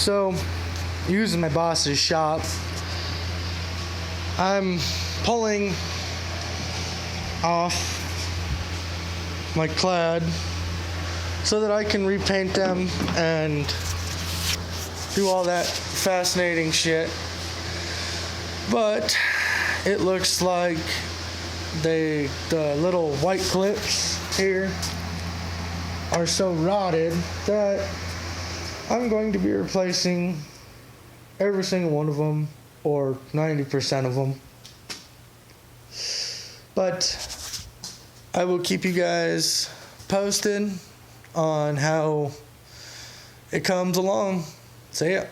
So, using my boss's shop, I'm pulling off my clad so that I can repaint them and do all that fascinating shit. But it looks like the little white clips here are so rotted that I'm going to be replacing every single one of them, or 90% of them. But I will keep you guys posted on how it comes along. See ya.